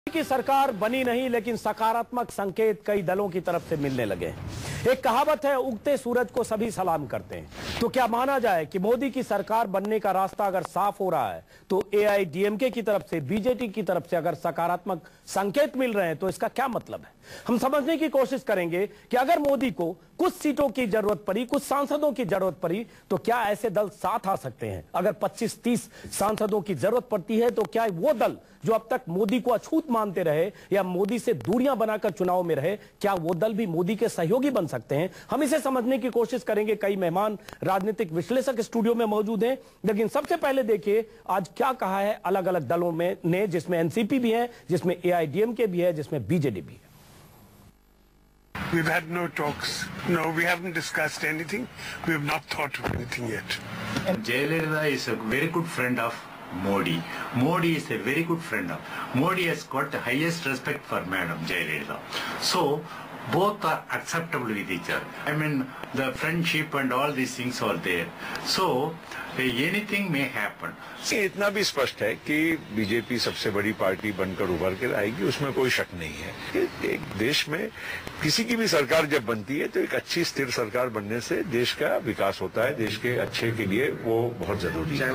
की सरकार बनी नहीं, लेकिन सकारात्मक संकेत कई दलों की तरफ से मिलने लगे हैं। एक कहावत है, उगते सूरज को सभी सलाम करते हैं। तो क्या माना जाए कि मोदी की सरकार बनने का रास्ता अगर साफ हो रहा है तो एआईडीएमके की तरफ से, बीजेपी की तरफ से अगर सकारात्मक संकेत मिल रहे हैं तो इसका क्या मतलब है? हम समझने की कोशिश करेंगे कि अगर मोदी को कुछ सीटों की जरूरत पड़ी, कुछ सांसदों की जरूरत पड़ी, तो क्या ऐसे दल साथ आ सकते हैं? अगर 25-30 सांसदों की जरूरत पड़ती है तो क्या वो दल जो अब तक मोदी को अछूत मानते रहे या मोदी से दूरियां बनाकर चुनाव में रहे, क्या वो दल भी मोदी के सहयोगी बन सकते हैं? हम इसे समझने की कोशिश करेंगे। कई मेहमान राजनीतिक विश्लेषक स्टूडियो में मौजूद हैं, लेकिन सबसे पहले देखिए आज क्या कहा है अलग अलग दलों में ने, जिसमें एनसीपी भी है, जिसमें एआईडीएमके भी है, जिसमें बीजेडी भी है। We've had no talks. No, we haven't discussed anything. We have not thought of anything yet. Jayalalitha is a very good friend of Modi. Modi is a very good friend of. Modi has got the highest respect for Madam Jayalalitha. So, both are acceptable with each other. I mean, the friendship and all these things are there. So, anything may happen. इतना भी स्पष्ट है कि BJP सबसे बड़ी party बनकर उभर कर आएगी, उसमें कोई शक नहीं है कि एक देश में किसी की भी सरकार जब बनती है तो एक अच्छी स्थिर सरकार बनने से देश का विकास होता है, देश के अच्छे के लिए वो बहुत जरूरी है।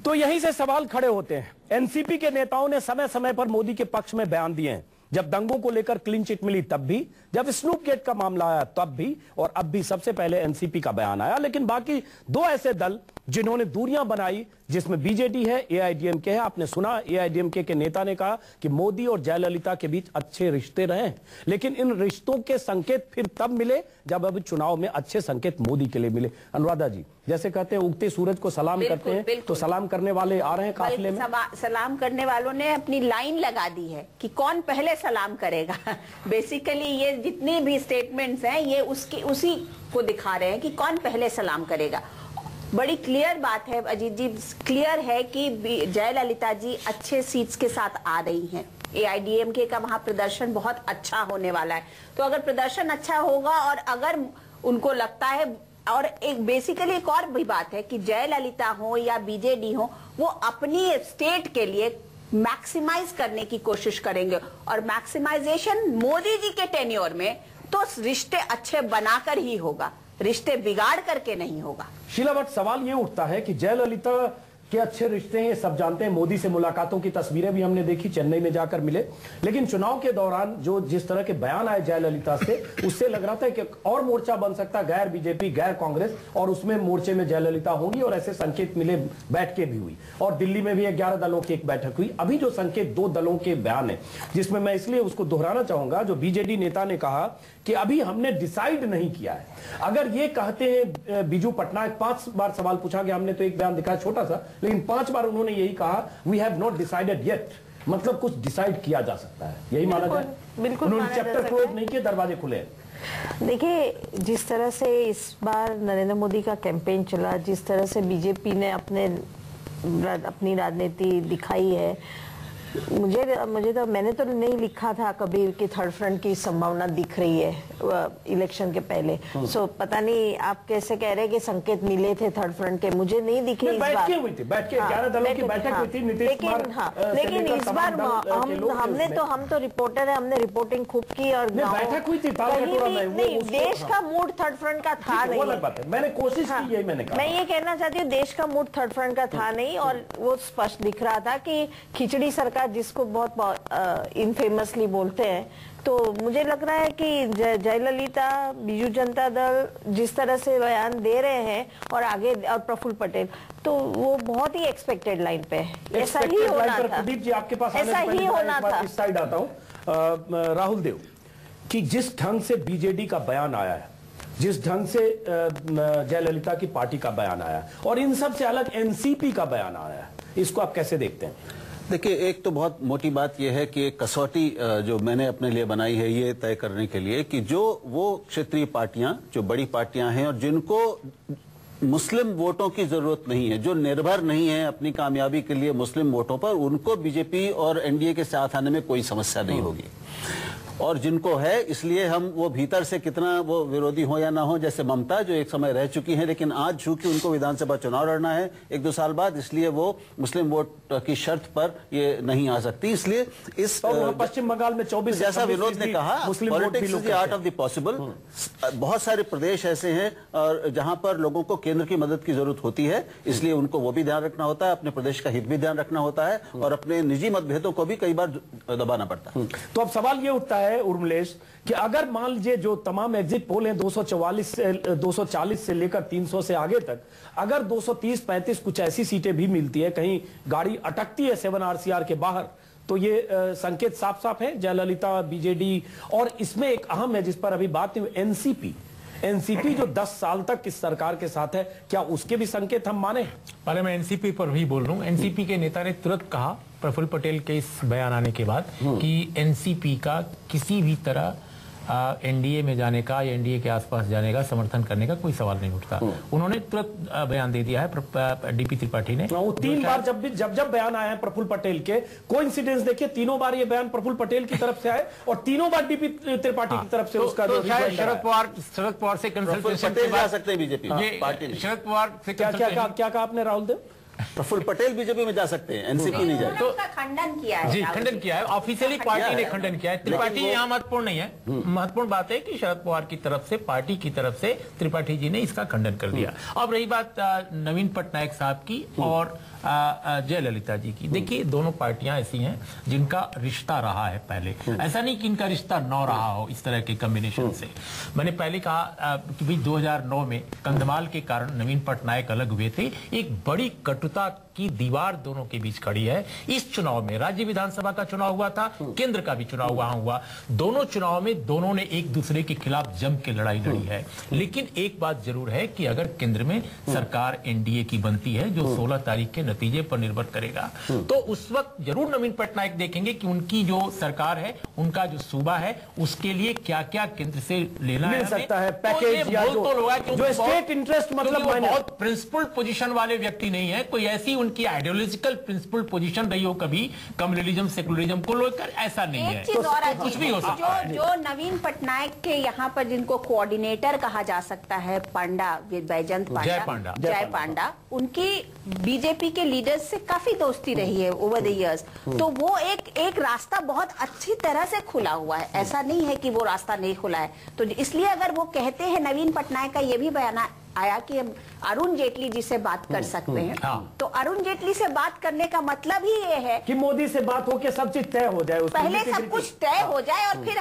तो यहीं से सवाल खड़े होते हैं। एनसीपी के नेताओं ने समय समय पर मोदी के पक्ष में बयान दिए हैं। जब दंगों को लेकर क्लीन चिट मिली तब भी, जब स्नूप गेट का मामला आया तब भी, और अब भी सबसे पहले एनसीपी का बयान आया। लेकिन बाकी दो ऐसे दल जिन्होंने दूरियां बनाई, जिसमें बीजेडी है, एआईडीएमके है। आपने सुना एआईडीएमके के नेता ने कहा कि मोदी और जयललिता के बीच अच्छे रिश्ते रहे, लेकिन इन रिश्तों के संकेत फिर तब मिले जब अब चुनाव में अच्छे संकेत मोदी के लिए मिले। अनुराधा जी, जैसे कहते हैं उगते सूरज को सलाम करते हैं, तो सलाम करने वाले आ रहे हैं काफिले में। सलाम करने वालों ने अपनी लाइन लगा दी है कि कौन पहले सलाम करेगा। बेसिकली ये जितने भी स्टेटमेंट्स हैं ये उसी को दिखा रहे हैं कि कौन पहले सलाम करेगा। बड़ी क्लियर बात है अजीत जी, क्लियर है कि जयललिता जी अच्छे सीट्स के साथ आ रही हैं। एआईडीएमके का वहां प्रदर्शन बहुत अच्छा होने वाला है। तो अगर प्रदर्शन अच्छा होगा और अगर उनको लगता है, और एक बेसिकली एक और भी बात है कि जयललिता हो या बीजेडी हो, वो अपनी स्टेट के लिए मैक्सिमाइज करने की कोशिश करेंगे, और मैक्सिमाइजेशन मोदी जी के टेन्योर में तो रिश्ते अच्छे बनाकर ही होगा, रिश्ते बिगाड़ करके नहीं होगा। शीला भट्ट, सवाल ये उठता है कि जयललिता के अच्छे रिश्ते हैं, सब जानते हैं। मोदी से मुलाकातों की तस्वीरें भी हमने देखी, चेन्नई में जाकर मिले। लेकिन चुनाव के दौरान जो जिस तरह के बयान आए जयललिता से, उससे लग रहा था कि और मोर्चा बन सकता, गैर बीजेपी, गैर कांग्रेस, और उसमें मोर्चे में जयललिता होंगी, और ऐसे संकेत मिले। बैठकें भी हुई और दिल्ली में भी 11 दलों की एक बैठक हुई। अभी जो संकेत 2 दलों के बयान है, जिसमें मैं इसलिए उसको दोहराना चाहूंगा, जो बीजेडी नेता ने कहा कि अभी हमने डिसाइड नहीं किया है। अगर ये कहते हैं बीजू पटनायक, 5 बार सवाल पूछा गया, हमने तो एक बयान दिखाया छोटा सा, लेकिन 5 बार उन्होंने यही कहा, we have not decided yet, मतलब कुछ डिसाइड किया जा सकता है, यही माना जाए। बिल्कुल, उन्होंने चैप्टर क्लोज नहीं किए, दरवाजे खुले। देखिए, जिस तरह से इस बार नरेंद्र मोदी का कैंपेन चला, जिस तरह से बीजेपी ने अपनी राजनीति दिखाई है, मुझे तो, मैंने तो नहीं लिखा था कभी कि थर्ड फ्रंट की संभावना दिख रही है इलेक्शन के पहले। सो पता नहीं आप कैसे कह रहे हैं कि संकेत मिले थे थर्ड फ्रंट के, मुझे नहीं दिखे इस बार। बैठ के 11 दलों की बैठक हुई थी, नीतीश कुमार, लेकिन इस बार हम तो रिपोर्टर है, हमने रिपोर्टिंग खूब की, और बैठक हुई थी नहीं, देश का मूड थर्ड फ्रंट का था नहीं। मैंने कोशिश की, यही मैंने कहा। मैं ये कहना चाहती हूँ, देश का मूड थर्ड फ्रंट का था नहीं, और वो स्पष्ट दिख रहा था कि खिचड़ी सरकार, जिसको बहुत इनफेमसली बोलते हैं, तो मुझे लग रहा है कि जयललिता, बीजू जनता दल जिस तरह से बयान दे रहे हैं, और आगे और प्रफुल्ल पटेल, तो वो बहुत ही एक्सपेक्टेड लाइन पे है। ऐसा ही होना था। प्रदीप जी, आपके पास ऐसा ही होना था। इस साइड आता हूं, राहुल देव, कि जिस ढंग से बीजेडी का बयान आया है, जिस ढंग से जयललिता की पार्टी का बयान आया, और इन सब से अलग एनसीपी का बयान आया है, इसको आप कैसे देखते हैं? देखिए, एक तो बहुत मोटी बात यह है कि एक कसौटी जो मैंने अपने लिए बनाई है ये तय करने के लिए कि जो वो क्षेत्रीय पार्टियां, जो बड़ी पार्टियां हैं और जिनको मुस्लिम वोटों की जरूरत नहीं है, जो निर्भर नहीं है अपनी कामयाबी के लिए मुस्लिम वोटों पर, उनको बीजेपी और एनडीए के साथ आने में कोई समस्या नहीं होगी। और जिनको है, इसलिए हम वो भीतर से कितना वो विरोधी हो या ना हो, जैसे ममता जो एक समय रह चुकी हैं, लेकिन आज चूंकि उनको विधानसभा चुनाव लड़ना है 1-2 साल बाद, इसलिए वो मुस्लिम वोट की शर्त पर ये नहीं आ सकती। इसलिए इस पश्चिम बंगाल में 24 जैसा विनोद ने कहा, politics is the art of the possible. बहुत सारे प्रदेश ऐसे हैं और जहां पर लोगों को केंद्र की मदद की जरूरत होती है, इसलिए उनको वो भी ध्यान रखना होता है, अपने प्रदेश का हित भी ध्यान रखना होता है और अपने निजी मतभेदों को भी कई बार दबाना पड़ता है। तो अब सवाल ये उठता है उर्मिलेश कि अगर मान लीजिए जो तमाम एग्जिट पोल हैं 240 से लेकर 300 से आगे तक, अगर 230-35 कुछ ऐसी सीटें भी मिलती है, कहीं गाड़ी अटकती है 7 RCR के बाहर, तो ये संकेत साफ साफ है जयललिता, बीजेडी, और इसमें एक अहम है जिस पर अभी बात हुई, एनसीपी जो 10 साल तक इस सरकार के साथ है, क्या उसके भी संकेत हम माने? पहले मैं एनसीपी पर भी बोल रहा हूँ। एनसीपी के नेता ने तुरंत कहा प्रफुल्ल पटेल के इस बयान आने के बाद कि एनसीपी का किसी भी तरह एनडीए में जाने का या एनडीए के आसपास जाने का समर्थन करने का कोई सवाल नहीं उठता। उन्होंने तुरंत बयान दे दिया है डीपी त्रिपाठी ने। 3 बार जब बयान आया है प्रफुल्ल पटेल के, कोइंसिडेंस देखिए, तीनों बार ये बयान प्रफुल्ल पटेल की तरफ से आए और तीनों बार डीपी त्रिपाठी की तरफ से उसका शरद पवार से कंसल्टेशन के बाद सकते हैं बीजेपी पार्टी। शरद पवार से क्या कहा आपने राहुल देव? प्रफुल्ल पटेल बीजेपी में जा सकते हैं, एनसीपी नहीं जाए। तो खंडन किया है, जी खंडन किया है, ऑफिशियली पार्टी ने खंडन किया है। त्रिपाठी यहाँ महत्वपूर्ण नहीं है, महत्वपूर्ण बात है कि शरद पवार की तरफ से, पार्टी की तरफ से त्रिपाठी जी ने इसका खंडन कर दिया। अब रही बात नवीन पटनायक साहब की और जयललिता जी की, देखिए दोनों पार्टियां ऐसी हैं जिनका रिश्ता रहा है पहले, ऐसा नहीं कि इनका रिश्ता न रहा हो इस तरह के कॉम्बिनेशन से। मैंने पहले कहा कि भाई 2009 में कंधमाल के कारण नवीन पटनायक अलग हुए थे, एक बड़ी कटुता की दीवार दोनों के बीच खड़ी है। इस चुनाव में राज्य विधानसभा का चुनाव हुआ था, केंद्र का भी चुनाव वहां हुआ, दोनों चुनाव में दोनों ने एक दूसरे के खिलाफ जम के लड़ाई लड़ी है। लेकिन एक बात जरूर है कि अगर केंद्र में सरकार एनडीए की बनती है, जो 16 तारीख के नतीजे पर निर्भर करेगा, तो उस वक्त जरूर नवीन पटनायक देखेंगे कि उनकी जो सरकार है, उनका जो सूबा है, उसके लिए क्या क्या केंद्र से लेना मिल सकता है, पैकेज या जो स्टेट इंटरेस्ट, मतलब बहुत प्रिंसिपल पोजीशन वाले व्यक्ति नहीं है, कोई ऐसी उनकी आइडियोलॉजिकल प्रिंसिपल पोजीशन रही हो कभी कम्युनलिज्म सेकुलरिज्म को लेकर, ऐसा नहीं है। चीज और कुछ भी हो सकता है। जो नवीन पटनायक के यहाँ पर जिनको कोऑर्डिनेटर कहा जा सकता है, पांडा, बैजंत पांडा, जय पांडा, उनकी बीजेपी के लीडर्स से काफी दोस्ती रही है ओवर द इयर्स, तो वो एक रास्ता बहुत अच्छी तरह से खुला हुआ है, ऐसा नहीं है कि वो रास्ता नहीं खुला है। तो इसलिए अगर वो कहते हैं, नवीन पटनायक का ये भी बयान आया कि हम अरुण जेटली जी से बात कर सकते हैं, तो अरुण जेटली से बात करने का मतलब ही ये है कि मोदी से बात होकर सब चीज तय हो जाए, पहले सब कुछ तय हो जाए और फिर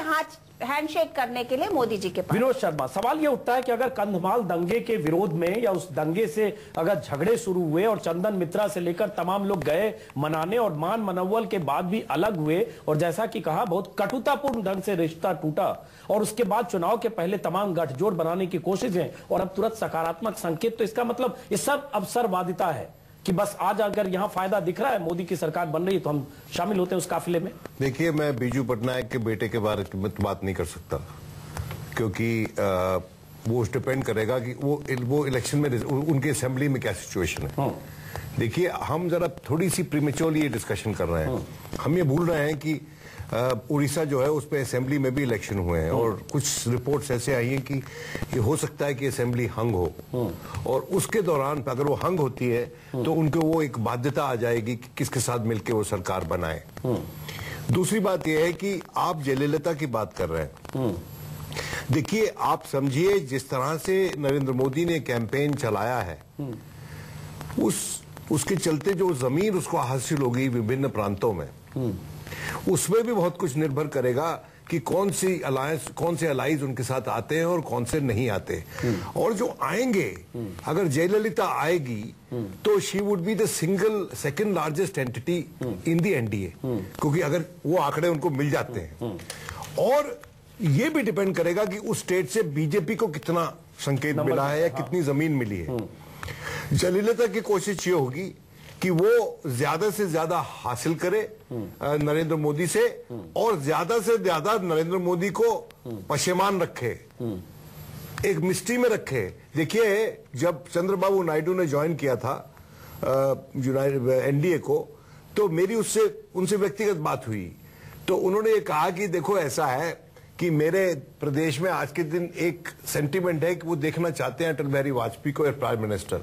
हैंडशेक करने के लिए मोदी जी के पास। विनोद शर्मा, सवाल ये उठता है कि अगर कंधमाल दंगे के विरोध में या उस दंगे से अगर झगड़े शुरू हुए और चंदन मित्रा से लेकर तमाम लोग गए मनाने और मान मनव्वल के बाद भी अलग हुए, और जैसा कि कहा बहुत कटुतापूर्ण ढंग से रिश्ता टूटा, और उसके बाद चुनाव के पहले तमाम गठजोड़ बनाने की कोशिशें और अब तुरंत सकारात्मक संकेत, तो इसका मतलब ये सब अवसरवादिता है कि बस आज अगर यहां फायदा दिख रहा है, मोदी की सरकार बन रही है, तो हम शामिल होते हैं उस काफिले में। देखिए, मैं बीजू पटनायक के बेटे के बारे में बात नहीं कर सकता, क्योंकि वो डिपेंड करेगा कि वो इलेक्शन में उनके असेंबली में क्या सिचुएशन है। देखिए, हम जरा थोड़ी सी प्रीमेच्योरली ये डिस्कशन कर रहे हैं। हम ये भूल रहे हैं कि उड़ीसा जो है उस पर असेंबली में भी इलेक्शन हुए हैं, और कुछ रिपोर्ट्स ऐसे आई हैं कि ये हो सकता है कि असेंबली हंग हो, और उसके दौरान अगर वो हंग होती है तो उनको वो एक बाध्यता आ जाएगी कि किसके साथ मिलकर वो सरकार बनाए। दूसरी बात यह है कि आप जयललिता की बात कर रहे हैं। देखिए, आप समझिए जिस तरह से नरेंद्र मोदी ने कैंपेन चलाया है, उसके चलते जो जमीन उसको हासिल होगी विभिन्न प्रांतों में, उसमें भी बहुत कुछ निर्भर करेगा कि कौन से अलाइज उनके साथ आते हैं और कौन से नहीं आते। और जो आएंगे, अगर जयललिता आएगी तो she would be the second largest entity in the NDA, क्योंकि अगर वो आंकड़े उनको मिल जाते हैं। और ये भी डिपेंड करेगा कि उस स्टेट से बीजेपी को कितना संकेत मिला है या कितनी जमीन मिली है। जयललिता की कोशिश ये होगी कि वो ज्यादा से ज्यादा हासिल करे नरेंद्र मोदी से, और ज्यादा से ज्यादा नरेंद्र मोदी को पशेमान रखे, एक मिस्ट्री में रखे। देखिए, जब चंद्रबाबू नायडू ने ज्वाइन किया था एनडीए को, तो मेरी उनसे व्यक्तिगत बात हुई, तो उन्होंने ये कहा कि देखो ऐसा है कि मेरे प्रदेश में आज के दिन एक सेंटीमेंट है कि वो देखना चाहते हैं अटल बिहारी वाजपेयी को प्राइम मिनिस्टर,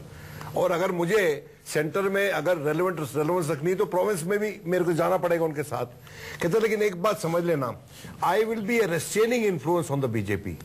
और अगर मुझे सेंटर में अगर रेलेवेंस रखनी है तो प्रोविंस में भी मेरे को जाना पड़ेगा उनके साथ। कहते लेकिन एक बात समझ लेना, I will be a restraining influence on the BJP.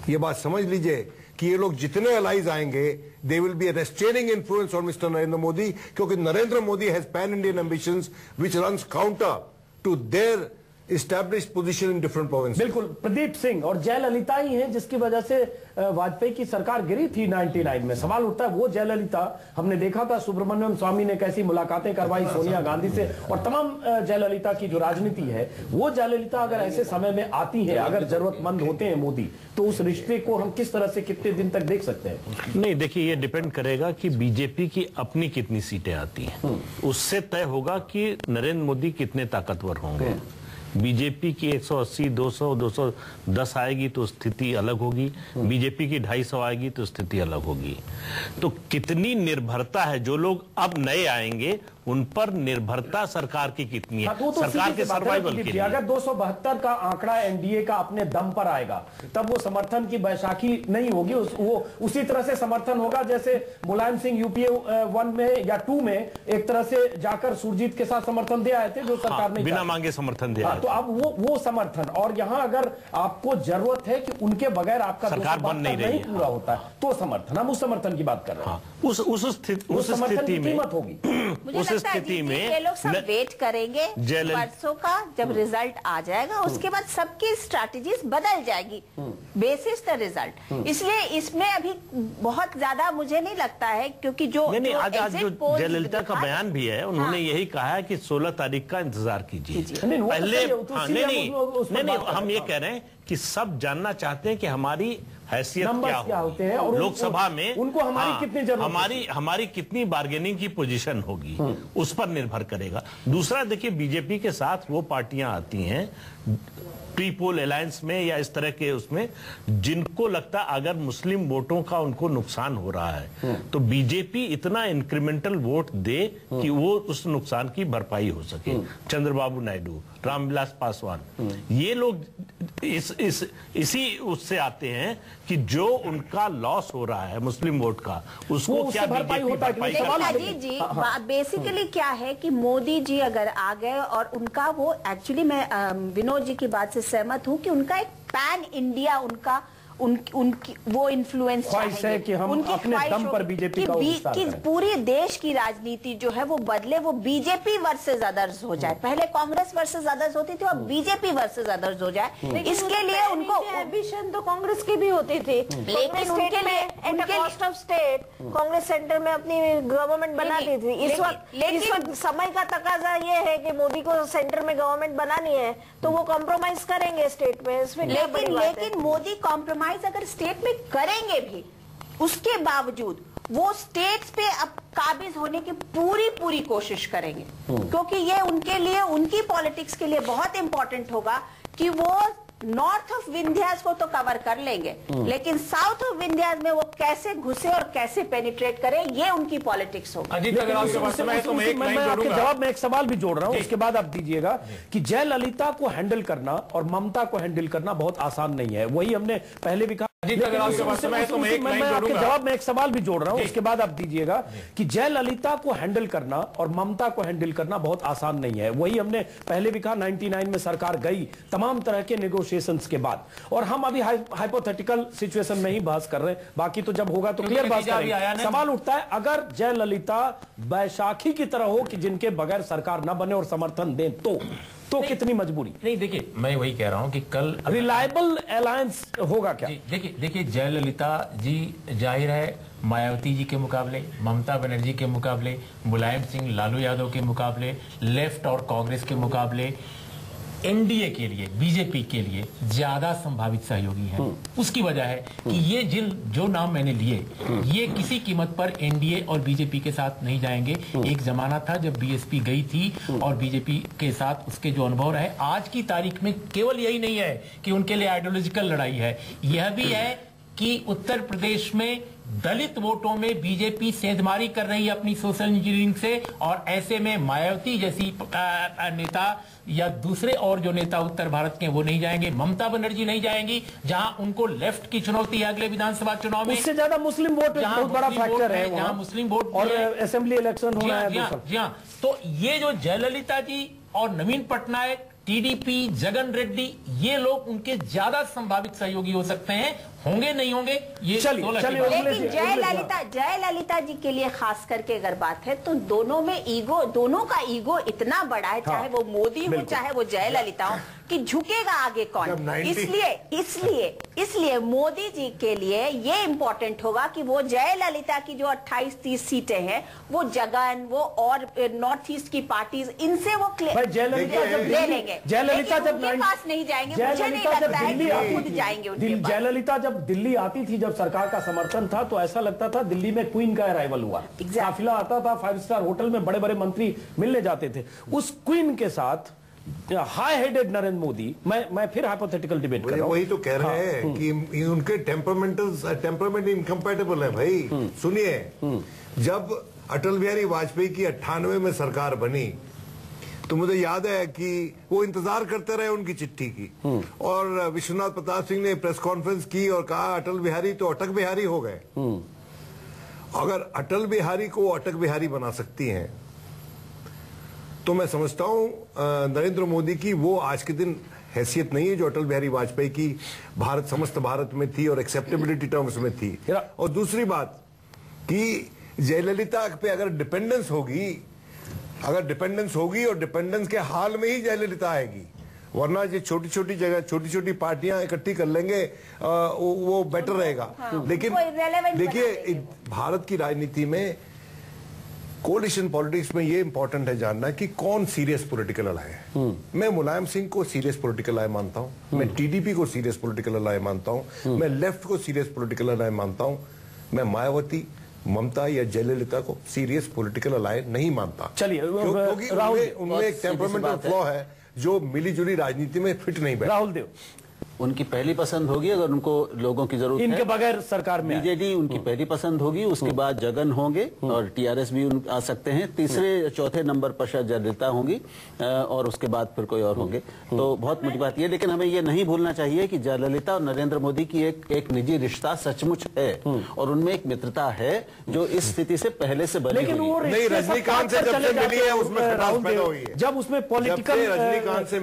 ये बात समझ लीजिए कि ये लोग जितने अलाइज आएंगे they will be a restraining influence on mister Narendra Modi, क्योंकि Narendra Modi has pan Indian ambitions which runs counter to their established position in different provinces। बिल्कुल, प्रदीप सिंह और जयललिता ही हैं जिसकी वजह से वाजपेयी की सरकार गिरी थी 99 में। सवाल उठता है वो जयललिता, हमने देखा था सुब्रमण्यम स्वामी ने कैसी मुलाकातें करवाई सोनिया गांधी से, और तमाम जयललिता की जो राजनीति है वो जयललिता अगर ऐसे समय में आती है, अगर जरूरतमंद होते हैं मोदी, तो उस रिश्ते को हम किस तरह से कितने दिन तक देख सकते हैं? नहीं, देखिए ये डिपेंड करेगा कि बीजेपी की अपनी कितनी सीटें आती हैं, उससे तय होगा कि नरेंद्र मोदी कितने ताकतवर होंगे। बीजेपी की 180, 200, 210 आएगी तो स्थिति अलग होगी, बीजेपी की 250 आएगी तो स्थिति अलग होगी। तो कितनी निर्भरता है, जो लोग अब नए आएंगे उन पर निर्भरता सरकार की कितनी है, तो सरकार के सर्वाइवल के लिए। अगर 272 का आंकड़ा एनडीए का अपने दम पर आएगा तब वो समर्थन की बैसाखी नहीं होगी, वो उसी तरह से समर्थन होगा जैसे मुलायम सिंह यूपीए 1 में या 2 में एक तरह से जाकर सुरजीत के साथ समर्थन दे आए थे जो सरकार ने बिना मांगे समर्थन दिया। तो अब वो समर्थन, और यहाँ अगर आपको जरूरत है कि उनके बगैर आपका सरकार बन नहीं पूरा होता है तो समर्थन, हम उस समर्थन की बात कर रहे हैं। उस स्थिति में कीमत होगी। उस स्थिति में ये लोग सब वेट करेंगे वर्षों का, जब रिजल्ट आ जाएगा उसके बाद सबकी स्ट्रैटेजीज बदल जाएगी बेसिस द रिजल्ट। इसलिए इसमें अभी बहुत ज्यादा मुझे नहीं लगता है, क्योंकि जो आज जो जयललिता का बयान भी है उन्होंने यही कहा है कि 16 तारीख का इंतजार कीजिए। पहले नहीं, हम ये कह रहे हैं कि सब जानना चाहते हैं कि हमारी हैसियत क्या होते हैं और लोकसभा में उनको हमारी कितनी जरूरत, हमारी कितनी बार्गेनिंग की पोजीशन होगी उस पर निर्भर करेगा। दूसरा देखिए, बीजेपी के साथ वो पार्टियां आती हैं प्री पोल अलायंस में या इस तरह के उसमें जिनको लगता अगर मुस्लिम वोटों का उनको नुकसान हो रहा है तो बीजेपी इतना इंक्रीमेंटल वोट दे कि वो उस नुकसान की भरपाई हो सके। चंद्रबाबू नायडू, रामविलास पासवान, ये लोग इसी उससे आते हैं कि जो उनका लॉस हो रहा है मुस्लिम वोट का उसको क्या भरपाई होता है? जी बेसिकली क्या है कि मोदी जी अगर आ गए और उनका वो, एक्चुअली मैं विनोद जी की बात से सहमत हूं कि उनका एक पैन इंडिया उनकी वो इन्फ्लुएंस ख्वाहिश है कि हम अपने दम पर बीजेपी का विस्तार करें। पूरी देश की राजनीति जो है वो बदले, वो बीजेपी वर्सेस अदर्स हो जाए। पहले कांग्रेस वर्सेस अदर्स होती थी, अब बीजेपी वर्सेस अदर्स हो जाए। इसके लिए उनको एम्बिशन तो कांग्रेस की भी होती थी, लेकिन उनके लिए cost of state Congress centre में अपनी गवर्नमेंट बनाती थी। इस वक्त समय का तकाजा ये है कि मोदी को सेंटर में गवर्नमेंट बनानी है तो वो कॉम्प्रोमाइज करेंगे स्टेट में। लेकिन मोदी कॉम्प्रोमाइज अगर स्टेट में करेंगे भी, उसके बावजूद वो स्टेट्स पे अब काबिज होने की पूरी कोशिश करेंगे, क्योंकि ये उनके लिए, उनकी पॉलिटिक्स के लिए बहुत इंपॉर्टेंट होगा कि वो नॉर्थ ऑफ विंध्यास को तो कवर कर लेंगे, लेकिन साउथ ऑफ विंध्यास में वो कैसे घुसे और कैसे पेनिट्रेट करें, ये उनकी पॉलिटिक्स होगी। जवाब में एक सवाल भी जोड़ रहा हूं, उसके बाद आप दीजिएगा कि जयललिता को हैंडल करना और ममता को हैंडल करना बहुत आसान नहीं है। वही हमने पहले भी कहा। जवाब में एक सवाल भी जोड़ रहा हूं, उसके बाद आप दीजिएगा कि जयललिता को हैंडल करना और ममता को हैंडल करना बहुत आसान नहीं है। वही हमने पहले भी कहा, 99 में सरकार गई तमाम तरह के नेगोशिएशंस के बाद, और हम अभी हाइपोथेटिकल सिचुएशन में ही बहस कर रहे हैं, बाकी तो जब होगा तो क्लियर बात करेंगे। सवाल उठता है, अगर जयललिता बैसाखी की तरह हो कि जिनके बगैर सरकार न बने और समर्थन दें तो कितनी मजबूरी? नहीं, देखिए मैं वही कह रहा हूं कि कल रिलायबल अलायंस होगा क्या? देखिए जयललिता जी जाहिर है मायावती जी के मुकाबले, ममता बनर्जी के मुकाबले, मुलायम सिंह लालू यादव के मुकाबले, लेफ्ट और कांग्रेस के मुकाबले एनडीए के लिए, बीजेपी के लिए ज्यादा संभावित सहयोगी हैं। उसकी वजह है कि ये जो नाम मैंने लिए ये किसी कीमत पर एनडीए और बीजेपी के साथ नहीं जाएंगे। एक जमाना था जब बीएसपी गई थी और बीजेपी के साथ उसके जो अनुभव रहे, आज की तारीख में केवल यही नहीं है कि उनके लिए आइडियोलॉजिकल लड़ाई है, यह भी है कि उत्तर प्रदेश में दलित वोटों में बीजेपी सेंधमारी कर रही है अपनी सोशल इंजीनियरिंग से, और ऐसे में मायावती जैसी नेता या दूसरे और जो नेता उत्तर भारत के वो नहीं जाएंगे, ममता बनर्जी नहीं जाएंगी, जहां उनको लेफ्ट की चुनौती है अगले विधानसभा चुनाव में। उससे ज्यादा मुस्लिम वोट बहुत बड़ा फैक्टर है, जहां मुस्लिम वोट और असेंबली इलेक्शन होना है। जी हाँ, तो ये जो जयललिता जी और नवीन पटनायक, टीडीपी, जगन रेड्डी, ये लोग उनके ज्यादा संभावित सहयोगी हो सकते हैं। होंगे नहीं होंगे ये लेकिन जयललिता जी के लिए खास करके अगर बात है तो दोनों का ईगो इतना बड़ा है, चाहे वो मोदी हो चाहे वो जयललिता हो, कि झुकेगा आगे कौन। इसलिए मोदी जी के लिए ये इंपॉर्टेंट होगा कि वो जयललिता की जो 28-30 सीटें हैं वो जगन, वो और नॉर्थ ईस्ट की पार्टीज, इनसे वो ले लेंगे। जयललिता जब पास नहीं जाएंगे, मुझे नहीं लगता है कि वो खुद जाएंगे उनके पास। जयललिता जब दिल्ली आती थी, जब सरकार का समर्थन था, तो ऐसा लगता था दिल्ली में क्वीन का अराइवल हुआ। काफिला आता था, 5 स्टार होटल में बड़े बड़े मंत्री मिलने जाते थे। उस क्वीन के साथ हाई हेडेड नरेंद्र मोदी, मैं फिर हाइपोथेटिकल डिबेट कर रहा हूं, वही तो कह रहे हैं कि उनके टेम्परामेंट इनकम्पैटिबल है भाई। सुनिए, जब अटल बिहारी वाजपेयी की 98 में सरकार बनी तो मुझे याद है कि वो इंतजार करते रहे उनकी चिट्ठी की, और विश्वनाथ प्रताप सिंह ने प्रेस कॉन्फ्रेंस की और कहा अटल बिहारी तो अटक बिहारी हो गए। अगर अटल बिहारी को अटक बिहारी बना सकती हैं तो मैं समझता हूं नरेंद्र मोदी की वो आज के दिन हैसियत नहीं है जो अटल बिहारी वाजपेयी की समस्त भारत में थी और एक्सेप्टेबिलिटी टर्म्स में थी। और दूसरी बात कि जयललिता पे अगर डिपेंडेंस होगी और डिपेंडेंस के हाल में ही जयललिता आएगी, वरना ये छोटी छोटी जगह छोटी छोटी पार्टियां इकट्ठी कर लेंगे वो बेटर रहेगा। लेकिन देखिए, भारत की राजनीति में कोलिशन पॉलिटिक्स में ये इंपॉर्टेंट है जानना कि कौन सीरियस पॉलिटिकल अलाय है। मैं मुलायम सिंह को सीरियस पॉलिटिकल अलाय मानता हूं, मैं टीडीपी को सीरियस पॉलिटिकल अलाय मानता हूं, मैं लेफ्ट को सीरियस पॉलिटिकल अलाय मानता हूं, मैं मायावती, ममता या जयललिता को सीरियस पॉलिटिकल अलाय नहीं मानता। चलिए, क्योंकि उनमें एक टेम्परामेंटल फ्लॉ है जो मिलीजुली राजनीति में फिट नहीं बैठता। राहुल देव उनकी पहली पसंद होगी अगर उनको लोगों की जरूरत इनके बगैर सरकार में बीजेडी उनकी पहली पसंद होगी, उसके बाद जगन होंगे और टीआरएस भी आ सकते हैं, तीसरे चौथे नंबर पर शायद जयललिता होंगी और उसके बाद फिर कोई और होंगे। तो बहुत मोटी बात ये, लेकिन हमें ये नहीं भूलना चाहिए कि जयललिता और नरेंद्र मोदी की एक निजी रिश्ता सचमुच है और उनमें एक मित्रता है जो इस स्थिति से पहले से बनी हुई नहीं। रजनीकांत से जब से मिली है उसमें खटास पैदा हुई है, जब उसमें पॉलिटिकल रजनीकांत से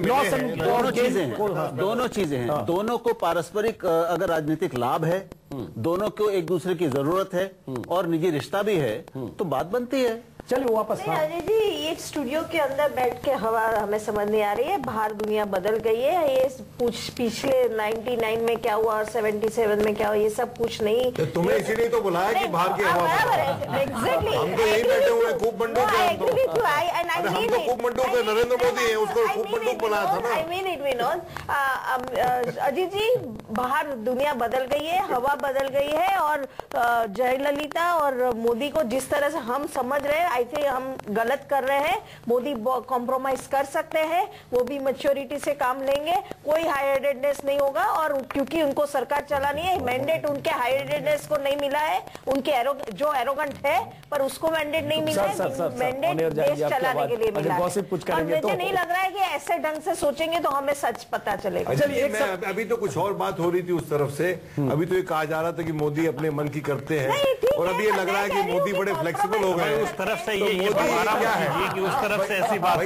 दोनों चीजें हैं, दोनों को पारस्परिक अगर राजनीतिक लाभ है, दोनों को एक दूसरे की जरूरत है और निजी रिश्ता भी है, तो बात बनती है। चलिए वापस। अजय जी, ये स्टूडियो के अंदर बैठ के हवा हमें समझ नहीं आ रही है, बाहर दुनिया बदल गई है। ये पिछले 99 में क्या हुआ और 77 में क्या हुआ, ये सब कुछ नहीं। तो तुम्हें इसीलिए तो बुलाया कि बाहर की हवा। एग्जैक्टली, हम तो यही बैठे हुए खूब मंडोक है, हम तो खूब मंडोक है। नरेंद्र मोदी है, उसको खूब मंडोक बुलाया था ना। I mean it Vinod. Ajit ji, बाहर दुनिया बदल गई है, हवा बदल गई है, और जयललिता और मोदी को जिस तरह से हम समझ रहे हैं, आई थिंक हम गलत कर रहे हैं। मोदी कॉम्प्रोमाइज कर सकते हैं, वो भी मैच्योरिटी से काम लेंगे, कोई हाई हेडेडनेस नहीं होगा। और क्योंकि उनको सरकार चलानी है, मैंडेट उनके हाई हेडेडनेस को नहीं मिला है, उनके जो एरोगेंट है पर उसको मैंडेट नहीं मिला है, मैंडेट देश चलाने के लिए मिला है। और मुझे नहीं लग रहा है कि ऐसे ढंग से सोचेंगे तो हमें सच पता चलेगा। अभी तो कुछ और बात हो रही थी उस तरफ से, अभी तो ये कहा जा रहा था कि मोदी अपने मन की करते हैं, और अभी ये लग रहा है कि मोदी बड़े फ्लेक्सिबल हो गए उस तरफ से। ये क्या है कि उस तरफ से ऐसी बात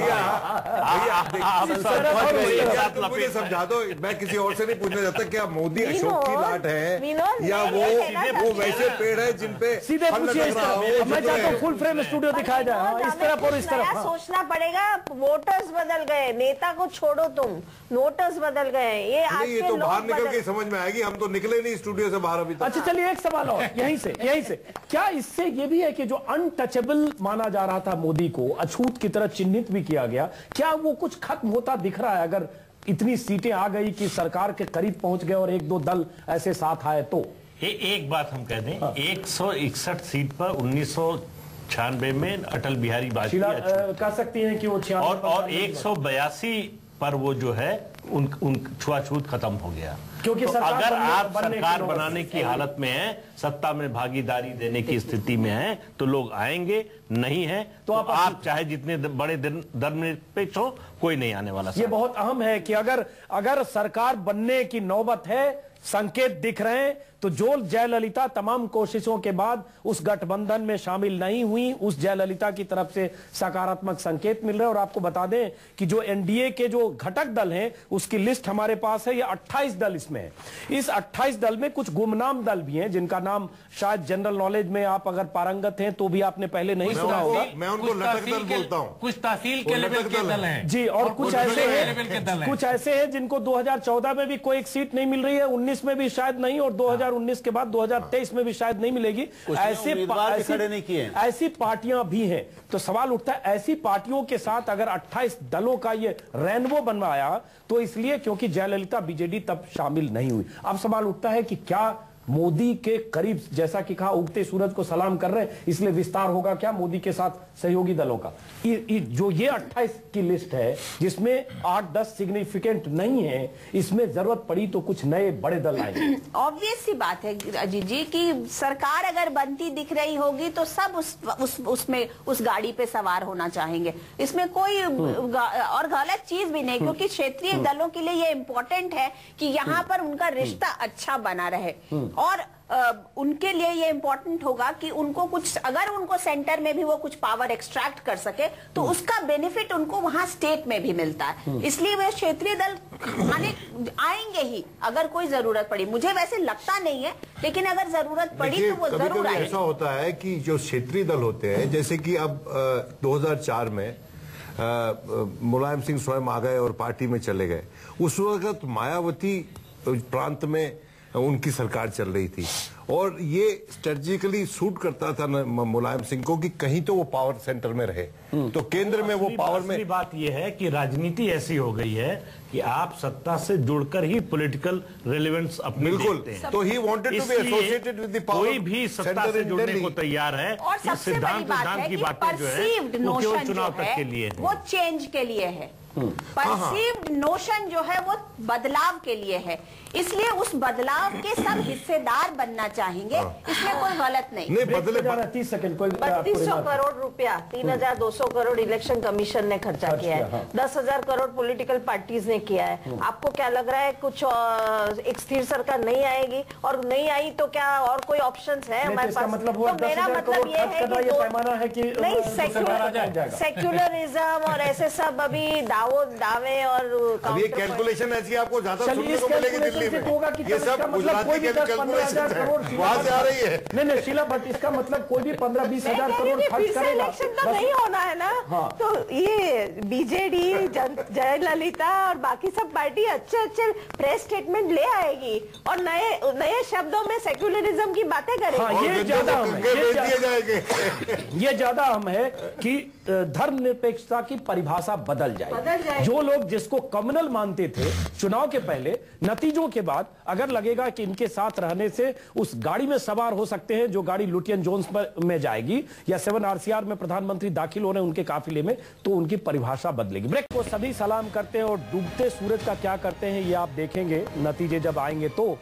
मुझे समझा दो, मैं किसी और से नहीं पूछना चाहता क्या मोदी अशोक की लाट है या वो वैसे पेड़ है जिनपे सीधे पूछिए। मैं चाहता हूं फुल फ्रेम स्टूडियो दिखाया जाए, इस तरफ और इस तरफ। सोचना पड़ेगा, वोटर्स बदल गए, नेता को छोड़ो तुम, वोटर्स बदल गए। ये तो बाहर निकल के समझ में आएगी, हम तो निकले नहीं स्टूडियो से बाहर अभी तक। अच्छा चलिए, एक सवाल और यहीं से क्या इससे ये भी है कि जो अनटचेबल माना जा रहा था मोदी को, अछूत की तरह चिन्हित भी किया गया, क्या वो कुछ खत्म होता दिख रहा है? अगर इतनी सीटें आ गई कि सरकार के करीब पहुंच गए और एक दो दल ऐसे साथ आए तो एक बात हम कह दें, 161 सीट पर 1996 में अटल बिहारी वाजपेयी कह सकती हैं कि वो 86 और 182 पर वो जो है उन छुआछूत खत्म हो गया। क्योंकि तो सरकार अगर आप बनने की सरकार नौबत बनाने की हालत में हैं, सत्ता में भागीदारी देने की स्थिति में हैं, तो लोग आएंगे, नहीं है तो आप चाहे जितने बड़े धर्मनिरपेक्ष हो, कोई नहीं आने वाला। ये बहुत अहम है कि अगर सरकार बनने की नौबत है, संकेत दिख रहे हैं, तो जो जयललिता तमाम कोशिशों के बाद उस गठबंधन में शामिल नहीं हुई, उस जयललिता की तरफ से सकारात्मक संकेत मिल रहे हैं। और आपको बता दें कि जो एनडीए के जो घटक दल हैं उसकी लिस्ट हमारे पास है, ये 28 दल इसमें है। इस 28 दल में कुछ गुमनाम दल भी हैं जिनका नाम शायद जनरल नॉलेज में आप अगर पारंगत हैं तो भी आपने पहले नहीं सुना होगा। मैं उनको लटक दल बोलता हूं। कुछ तहसील के लेवल के दल हैं जी, और कुछ ऐसे हैं जिनको 2014 में भी कोई एक सीट नहीं मिल रही है, 19 में भी शायद नहीं, और 2019 के बाद 2023 में भी शायद नहीं मिलेगी। ऐसी पार्टियां भी हैं। तो सवाल उठता है, ऐसी पार्टियों के साथ अगर 28 दलों का ये रेनबो बनवाया तो इसलिए क्योंकि जयललिता बीजेडी तब शामिल नहीं हुई। अब सवाल उठता है कि क्या मोदी के करीब, जैसा कि कहा, उगते सूरज को सलाम कर रहे हैं, इसलिए विस्तार होगा क्या मोदी के साथ सहयोगी दलों का? जो ये 28 की लिस्ट है जिसमें 8-10 सिग्निफिकेंट नहीं है, इसमें जरूरत पड़ी तो कुछ नए बड़े दल आएंगे। ऑब्वियस सी बात है अजीत जी कि सरकार अगर बनती दिख रही होगी तो सब उसमें उस गाड़ी पे सवार होना चाहेंगे। इसमें कोई और गलत चीज भी नहीं, क्योंकि क्षेत्रीय दलों के लिए ये इम्पोर्टेंट है कि यहाँ पर उनका रिश्ता अच्छा बना रहे। और उनके लिए ये इंपॉर्टेंट होगा कि उनको कुछ, अगर उनको सेंटर में भी वो कुछ पावर एक्सट्रैक्ट कर सके तो उसका बेनिफिट उनको वहां स्टेट में भी मिलता है। इसलिए वे क्षेत्रीय दल आएंगे ही अगर कोई जरूरत पड़ी। मुझे वैसे लगता नहीं है, लेकिन अगर जरूरत पड़ी तो वो जरूर आएंगे। ऐसा होता है कि जो क्षेत्रीय दल होते हैं, जैसे कि अब 2004 में मुलायम सिंह स्वयं आ गए और पार्टी में चले गए। उस वक्त मायावती प्रांत में उनकी सरकार चल रही थी और ये स्ट्रेटेजिकली सूट करता था मुलायम सिंह को कि कहीं तो वो पावर सेंटर में रहे, तो केंद्र में वो पावर में। बात ये है कि राजनीति ऐसी हो गई है कि आप सत्ता से जुड़कर ही पॉलिटिकल रेलेवेंस अपनी देखते हैं। तो he wanted to be associated with the power. कोई भी सत्ता से जुड़ने को तैयार है। और सिद्धांत की बातें जो है वो केवल चुनाव तक के लिए, वो चेंज के लिए है। परसीव्ड नोशन जो है वो बदलाव के लिए है, इसलिए उस बदलाव के सब हिस्सेदार बनना चाहेंगे। इसमें कोई गलत नहीं। बदले 30 सेकंड। 3200 करोड़ रुपया 3200 करोड़ इलेक्शन कमीशन ने खर्चा किया है, 10,000 करोड़ पॉलिटिकल पार्टीज ने किया है। आपको क्या लग रहा है कुछ एक स्थिर सरकार नहीं आएगी? और नहीं आई तो क्या और कोई ऑप्शंस है हमारे पास? मतलब तो मेरा मतलब ये है कि नहीं, सेक्युलरिज्म और ऐसे सब अभी दावे और ये कैलकुलेशन ऐसी आपको ज्यादा सुनने को मिलेगी दिल्ली में। ये सब गुजराती के कैलकुलेशन है, वहां से आ रही है। नहीं शीला, बट इसका मतलब कोई भी 15-20 हजार करोड़ खर्च करेगा। इलेक्शन तो नहीं होना है ना। तो ये बीजेडी, जयललिता और बाकी सब पार्टी अच्छे प्रेस स्टेटमेंट ले आएगी और नए शब्दों में सेक्युलरिज्म की बातें करेगी। ये ज्यादा अहम है कि धर्मनिरपेक्षता की परिभाषा बदल जाए। जो लोग जिसको कम्युनल मानते थे चुनाव के पहले, नतीजों के बाद अगर लगेगा कि इनके साथ रहने से उस गाड़ी में सवार हो सकते हैं जो गाड़ी लुटियन जोन्स में जाएगी या 7 RCR में प्रधानमंत्री दाखिल हो रहे हैं उनके काफिले में, तो उनकी परिभाषा बदलेगी। ब्रेक को सभी सलाम करते हैं और डूबते सूरज का क्या करते हैं ये आप देखेंगे नतीजे जब आएंगे तो।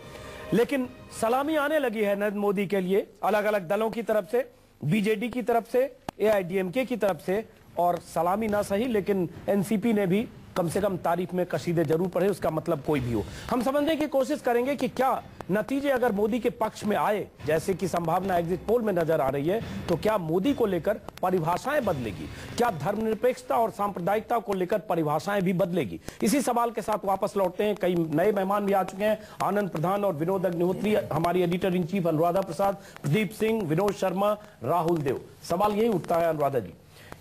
लेकिन सलामी आने लगी है नरेंद्र मोदी के लिए अलग अलग दलों की तरफ से, बीजेडी की तरफ से, AIDMK की तरफ से। और सलामी ना सही, लेकिन एनसीपी ने भी कम से कम तारीफ में कसीदे जरूर पढ़े, उसका मतलब कोई भी हो। हम समझने की कोशिश करेंगे कि क्या नतीजे अगर मोदी के पक्ष में आए, जैसे कि संभावना एग्जिट पोल में नजर आ रही है, तो क्या मोदी को लेकर परिभाषाएं बदलेगी? क्या धर्मनिरपेक्षता और सांप्रदायिकता को लेकर परिभाषाएं भी बदलेगी? इसी सवाल के साथ वापस लौटते हैं। कई नए मेहमान भी आ चुके हैं, आनंद प्रधान और विनोद अग्निहोत्री, हमारी editor in chief Anuradha Prasad, Pradeep Singh, Vinod Sharma, Rahul Dev. सवाल यही उठता है अनुराधा जी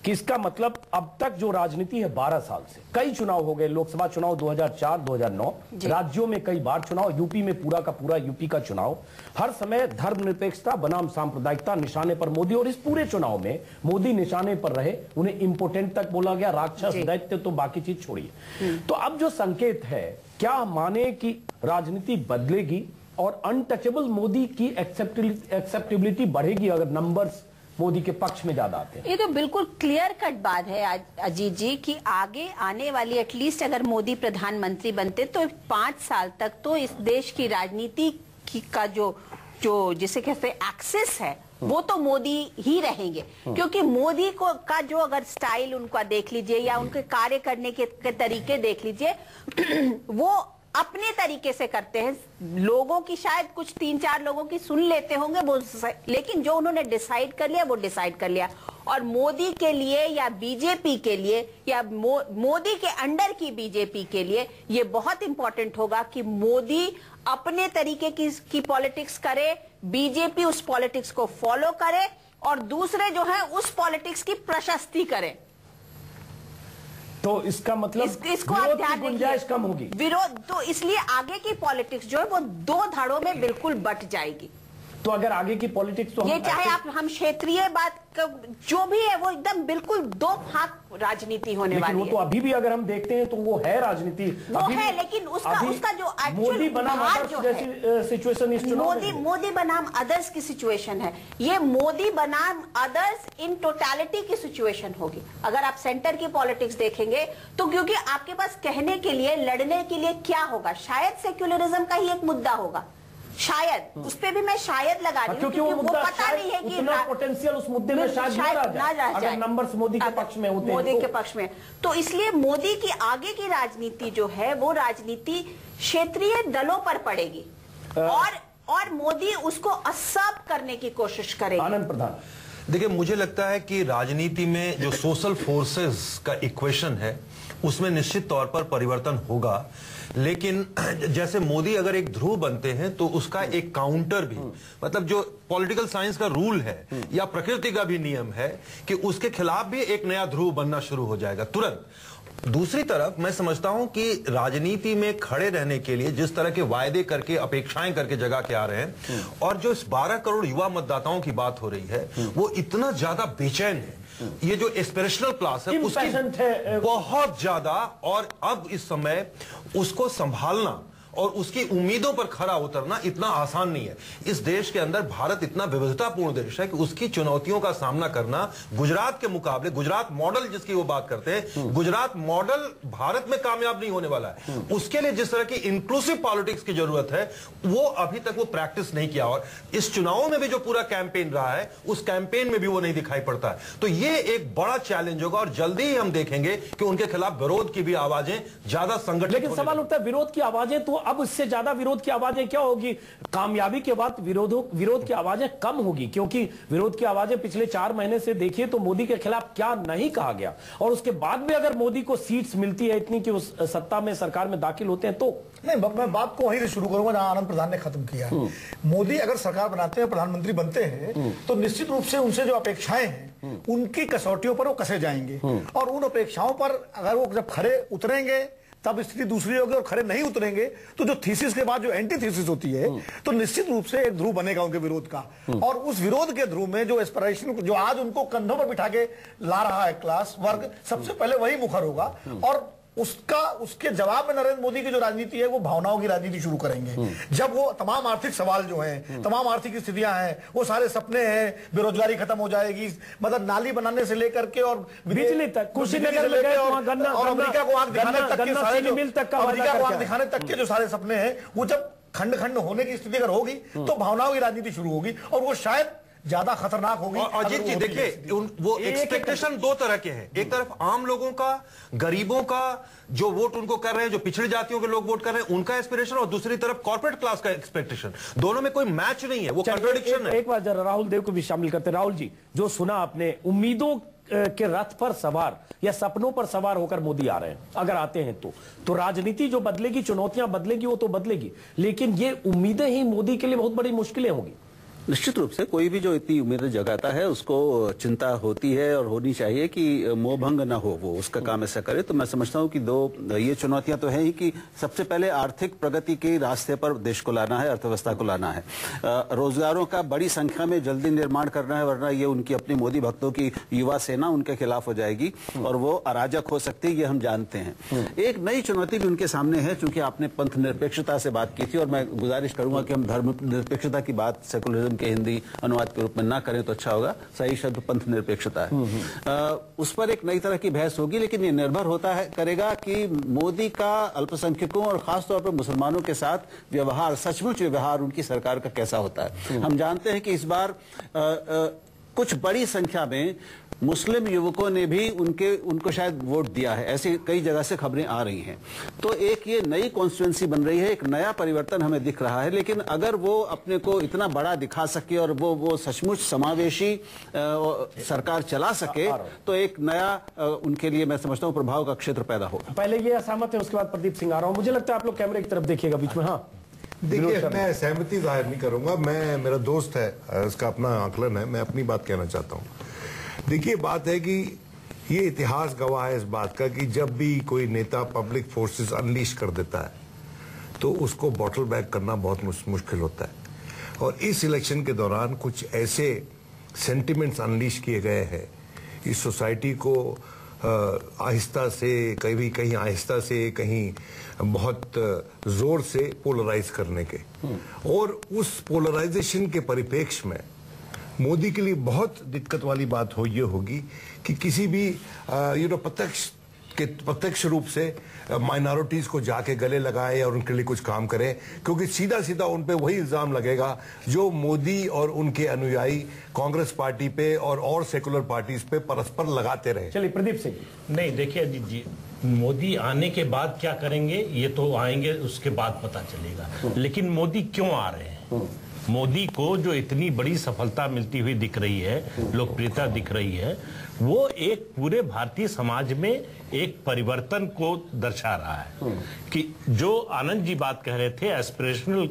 कि इसका मतलब अब तक जो राजनीति है 12 साल से, कई चुनाव हो गए, लोकसभा चुनाव 2004, 2009, राज्यों में कई बार चुनाव, यूपी में पूरा का पूरा यूपी का चुनाव, हर समय धर्मनिरपेक्षता बनाम सांप्रदायिकता निशाने पर मोदी। और इस पूरे चुनाव में मोदी निशाने पर रहे, उन्हें इंपोर्टेंट तक बोला गया, राक्षस दैत्य तो बाकी चीज छोड़िए। तो अब जो संकेत है, क्या माने कि राजनीति बदलेगी और अनटचेबल मोदी की एक्सेप्टेबिलिटी बढ़ेगी अगर नंबर्स मोदी के पक्ष में ज्यादा आते हैं। ये तो बिल्कुल क्लियर कट बात है अजीत जी कि आगे आने वाली एटलीस्ट अगर मोदी प्रधानमंत्री बनते तो 5 साल तक तो इस देश की राजनीति का जो जिसे कहते हैं एक्सेस है वो तो मोदी ही रहेंगे, क्योंकि मोदी को का जो अगर स्टाइल उनका देख लीजिए या उनके कार्य करने के तरीके देख लीजिए वो अपने तरीके से करते हैं। लोगों की शायद कुछ 3-4 लोगों की सुन लेते होंगे वो, लेकिन जो उन्होंने डिसाइड कर लिया वो डिसाइड कर लिया। और मोदी के लिए या बीजेपी के लिए या मोदी के अंडर की बीजेपी के लिए ये बहुत इंपॉर्टेंट होगा कि मोदी अपने तरीके की पॉलिटिक्स करे, बीजेपी उस पॉलिटिक्स को फॉलो करे और दूसरे जो है उस पॉलिटिक्स की प्रशस्ति करें। तो इसका मतलब इसको आप ध्यान गुंजाइश कम होगी, विरोध तो इसलिए आगे की पॉलिटिक्स जो है वो 2 धाड़ों में बिल्कुल बट जाएगी। तो अगर आगे की पॉलिटिक्स तो ये चाहे हम क्षेत्रीय बात जो भी है वो एकदम बिल्कुल 2 फाक राजनीति होने वाली है। वो तो अभी भी अगर हम देखते हैं तो वो है राजनीति, वो है, लेकिन उसका जो मोदी बनाम अदर्स जैसी सिचुएशन इस चुनाव में मोदी बनाम अदर्स की सिचुएशन है, ये मोदी बनाम अदर्स इन टोटलिटी की सिचुएशन होगी। अगर आप सेंटर की पॉलिटिक्स देखेंगे तो क्योंकि आपके पास कहने के लिए लड़ने के लिए क्या होगा, शायद सेक्युलरिज्म का ही एक मुद्दा होगा, शायद उस पे भी मैं शायद लगा रही हूं क्योंकि वो पता नहीं है कि पोटेंशियल उस मुद्दे में शायद ना जाए अगर नंबर्स मोदी के पक्ष में होते हैं, मोदी के पक्ष में। तो इसलिए मोदी की आगे की राजनीति जो है वो राजनीति क्षेत्रीय दलों पर पड़ेगी और मोदी उसको असब करने की कोशिश करेगी। आनंद प्रधान, देखिए मुझे लगता है कि राजनीति में जो सोशल फोर्सेस का इक्वेशन है उसमें निश्चित तौर पर परिवर्तन होगा, लेकिन जैसे मोदी अगर एक ध्रुव बनते हैं तो उसका एक काउंटर भी, मतलब जो पॉलिटिकल साइंस का रूल है या प्रकृति का भी नियम है कि उसके खिलाफ भी एक नया ध्रुव बनना शुरू हो जाएगा तुरंत। दूसरी तरफ मैं समझता हूं कि राजनीति में खड़े रहने के लिए जिस तरह के वायदे करके अपेक्षाएं करके जगह के आ रहे हैं और जो इस 12 करोड़ युवा मतदाताओं की बात हो रही है वो इतना ज्यादा बेचैन है, ये जो एस्पिरेशनल क्लास है उसकी बहुत ज्यादा, और अब इस समय उसको संभालना और उसकी उम्मीदों पर खरा उतरना इतना आसान नहीं है। इस देश के अंदर भारत इतना विविधतापूर्ण देश है कि उसकी चुनौतियों का सामना करना गुजरात के मुकाबले, गुजरात मॉडल जिसकी वो बात करते हैं, गुजरात मॉडल भारत में कामयाब नहीं होने वाला है। उसके लिए जिस तरह की इंक्लूसिव पॉलिटिक्स की जरूरत है वो अभी तक वो प्रैक्टिस नहीं किया, और इस चुनाव में भी जो पूरा कैंपेन रहा है उस कैंपेन में भी वो नहीं दिखाई पड़ता है। तो ये एक बड़ा चैलेंज होगा और जल्दी ही हम देखेंगे कि उनके खिलाफ विरोध की भी आवाजें ज्यादा संगठित। लेकिन सवाल उठता है विरोध की आवाजें, तो अब इससे ज्यादा विरोध की आवाजें क्या होगी? कामयाबी के बाद विरोध की आवाजें कम होगी, क्योंकि विरोध की आवाजें पिछले 4 महीने से देखिए तो मोदी के खिलाफ क्या नहीं कहा गया, और उसके बाद भी अगर मोदी को सीट्स मिलती है इतनी कि उस सत्ता में सरकार में दाखिल होते हैं तो नहीं। मैं बात को वहीं से शुरू करूंगा जहां आनंद प्रधान ने खत्म किया। मोदी अगर सरकार बनाते हैं, प्रधानमंत्री बनते हैं तो निश्चित रूप से उनसे जो अपेक्षाएं हैं उनकी कसौटियों पर वो कसे जाएंगे, और उन अपेक्षाओं पर अगर वो जब खरे उतरेंगे तब स्थिति दूसरी होगी, और खरे नहीं उतरेंगे तो जो थीसिस के बाद जो एंटी थीसिस होती है तो निश्चित रूप से एक ध्रुव बनेगा उनके विरोध का, और उस विरोध के ध्रुव में जो एस्पिरेशन जो आज उनको कंधों पर बिठा के ला रहा है क्लास वर्ग, सबसे पहले वही मुखर होगा, और उसके जवाब में नरेंद्र मोदी की जो राजनीति है वो भावनाओं की राजनीति शुरू करेंगे। जब वो तमाम आर्थिक सवाल जो हैं, तमाम आर्थिक स्थितियां हैं, वो सारे सपने हैं, बेरोजगारी खत्म हो जाएगी, मतलब नाली बनाने से लेकर के और बिजली तक, कुशीनगर में गए और अमेरिका को आंख दिखाने तक के सारे अमेरिका को आंख दिखाने तक के जो सारे सपने हैं वो जब खंड खंड होने की स्थिति अगर होगी तो भावनाओं की राजनीति शुरू होगी, और वो शायद ज्यादा खतरनाक होगी। अजीत जी देखिए वो एक्सपेक्टेशन 2 तरह के हैं, एक तरफ आम लोगों का, गरीबों का जो वोट उनको कर रहे हैं, जो पिछड़ी जातियों के लोग वोट कर रहे हैं उनका एस्पिरेशन, और दूसरी तरफ कॉर्पोरेट क्लास का एक्सपेक्टेशन। दोनों में कोई मैच नहीं है, वो कॉन्ट्रडिक्शन है। एक बार जरा राहुल देव को भी शामिल करते। राहुल जी, जो सुना आपने, उम्मीदों के रथ पर सवार या सपनों पर सवार होकर मोदी आ रहे हैं, अगर आते हैं तो राजनीति जो बदलेगी, चुनौतियां बदलेगी, वो तो बदलेगी, लेकिन ये उम्मीदें ही मोदी के लिए बहुत बड़ी मुश्किलें होंगी। निश्चित रूप से कोई भी जो इतनी उम्मीदें जगाता है उसको चिंता होती है और होनी चाहिए कि मोहभंग ना हो, वो उसका काम ऐसा करे। तो मैं समझता हूं कि ये चुनौतियां तो है ही कि सबसे पहले आर्थिक प्रगति के रास्ते पर देश को लाना है, अर्थव्यवस्था को लाना है, रोजगारों का बड़ी संख्या में जल्दी निर्माण करना है, वरना ये उनकी अपनी मोदी भक्तों की युवा सेना उनके खिलाफ हो जाएगी और वो अराजक हो सकती है, ये हम जानते हैं। एक नई चुनौती भी उनके सामने है, चूंकि आपने पंथ निरपेक्षता से बात की थी और मैं गुजारिश करूंगा कि हम धर्म निरपेक्षता की बात, सेकुलरिज्म उनके हिंदी अनुवाद के रूप में ना करें तो अच्छा होगा। सही शब्द पंथ निरपेक्षता है। उस पर एक नई तरह की बहस होगी, लेकिन ये निर्भर होता है करेगा कि मोदी का अल्पसंख्यकों और खासतौर पर मुसलमानों के साथ व्यवहार, सचमुच व्यवहार उनकी सरकार का कैसा होता है। हम जानते हैं कि इस बार कुछ बड़ी संख्या में मुस्लिम युवकों ने भी उनको शायद वोट दिया है, ऐसी कई जगह से खबरें आ रही हैं। तो एक ये नई कॉन्स्टिट्यूएंसी बन रही है, एक नया परिवर्तन हमें दिख रहा है। लेकिन अगर वो अपने को इतना बड़ा दिखा सके और वो सचमुच समावेशी सरकार चला सके तो एक नया उनके लिए मैं समझता हूँ प्रभाव का क्षेत्र पैदा होगा। पहले ये असहमत है, उसके बाद प्रदीप सिंह आ रहा हूं। मुझे लगता है आप लोग कैमरे की तरफ देखिएगा बीच में। हाँ देखिए, मैं सहमति जाहिर नहीं करूंगा, मेरा दोस्त है, इसका अपना आकलन है, मैं अपनी बात कहना चाहता हूं। देखिए, बात है कि ये इतिहास गवाह है इस बात का कि जब भी कोई नेता पब्लिक फोर्सेस अनलीश कर देता है तो उसको बॉटल बैक करना बहुत मुश्किल होता है। और इस इलेक्शन के दौरान कुछ ऐसे सेंटिमेंट्स अनलीश किए गए हैं इस सोसाइटी को आहिस्ता से, कहीं आहिस्ता से, कहीं बहुत जोर से पोलराइज करने के। और उस पोलराइजेशन के परिप्रेक्ष्य में मोदी के लिए बहुत दिक्कत वाली बात ये होगी कि किसी भी प्रत्यक्ष रूप से माइनॉरिटीज को जाके गले लगाए और उनके लिए कुछ काम करें, क्योंकि सीधा सीधा उन पे वही इल्जाम लगेगा जो मोदी और उनके अनुयायी कांग्रेस पार्टी पे और सेकुलर पार्टीज पे परस्पर लगाते रहे। चलिए प्रदीप सिंह। नहीं, देखिए अजीत जी, मोदी आने के बाद क्या करेंगे ये तो आएंगे उसके बाद पता चलेगा। लेकिन मोदी क्यों आ रहे हैं? मोदी को जो इतनी बड़ी सफलता मिलती हुई दिख रही है, लोकप्रियता दिख रही है, वो एक पूरे भारतीय समाज में एक परिवर्तन को दर्शा रहा है। कि जो आनंद जी बात कह रहे थे एस्पिरेशनल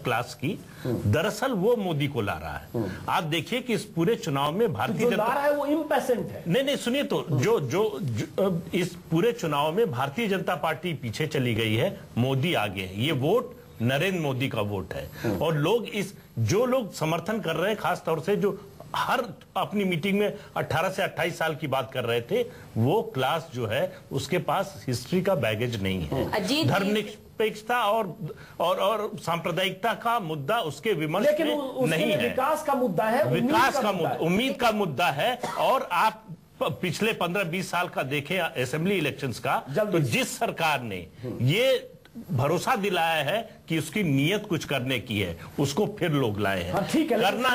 क्लास की, दरअसल वो मोदी को ला रहा है। आप देखिए कि इस पूरे चुनाव में भारतीय जनता ला रहा है वो इम्पेशेंट है। नहीं सुनिए तो, जो इस पूरे चुनाव में भारतीय जनता पार्टी पीछे चली गई है, मोदी आगे है। ये वोट नरेंद्र मोदी का वोट है। और लोग जो लोग समर्थन कर रहे हैं, खास तौर से जो हर अपनी मीटिंग में 18 से 28 साल की बात कर रहे थे, वो क्लास जो है उसके पास हिस्ट्री का बैगेज नहीं है। धर्मनिरपेक्षता और सांप्रदायिकता का मुद्दा उसके विमर्श में नहीं है। विकास का मुद्दा है, विकास का मुद्दा, उम्मीद का मुद्दा है। और आप पिछले 15-20 साल का देखें असेंबली इलेक्शंस का, तो जिस सरकार ने ये भरोसा दिलाया है कि उसकी नीयत कुछ करने की है, उसको फिर लोग लाए हैं। करना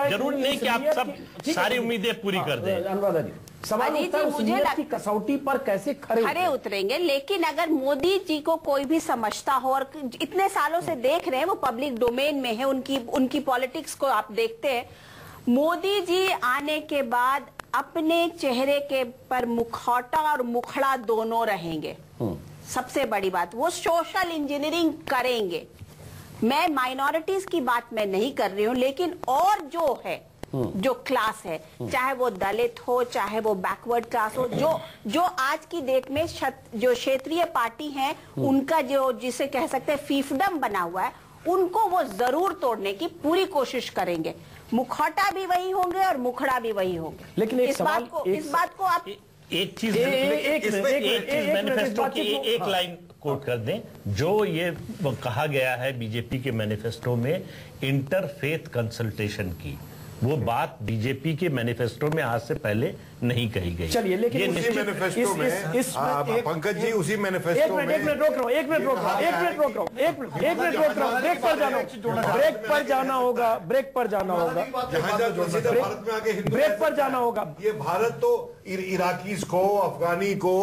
जरूरी नहीं कि आप सब सारी उम्मीदें पूरी कर दें। अनुराधा जी, सवाल उठता है उस नीयत की कसौटी पर कैसे खरे उतरेंगे। लेकिन अगर मोदी जी को कोई भी समझता हो और इतने सालों से देख रहे हैं, वो पब्लिक डोमेन में है, उनकी पॉलिटिक्स को आप देखते हैं, मोदी जी आने के बाद अपने चेहरे के पर मुखौटा और मुखड़ा दोनों रहेंगे। सबसे बड़ी बात, वो सोशल इंजीनियरिंग करेंगे। मैं माइनॉरिटीज की बात मैं नहीं कर रही हूं, लेकिन और जो है, जो क्लास है, चाहे वो दलित हो, चाहे वो बैकवर्ड क्लास हो, जो आज की डेट में जो क्षेत्रीय पार्टी है, उनका जो जिसे कह सकते हैं फीफडम बना हुआ है, उनको वो जरूर तोड़ने की पूरी कोशिश करेंगे। मुखौटा भी वही होंगे और मुखड़ा भी वही होंगे। लेकिन इस बात को आप एक चीज मैनिफेस्टो की एक लाइन कोट कर दें, जो ये कहा गया है बीजेपी के मैनिफेस्टो में इंटरफेथ कंसल्टेशन की, वो बात बीजेपी के मैनिफेस्टो में आज से पहले नहीं कही गई। चलिए, लेकिन उसी मैनिफेस्टो में पंकज जी, उसी मैनिफेस्टो में एक मिनट रोक रहा हूं, ब्रेक पर जाना होगा, ब्रेक पर जाना होगा। ये भारत तो इराकीज को, अफगानी को,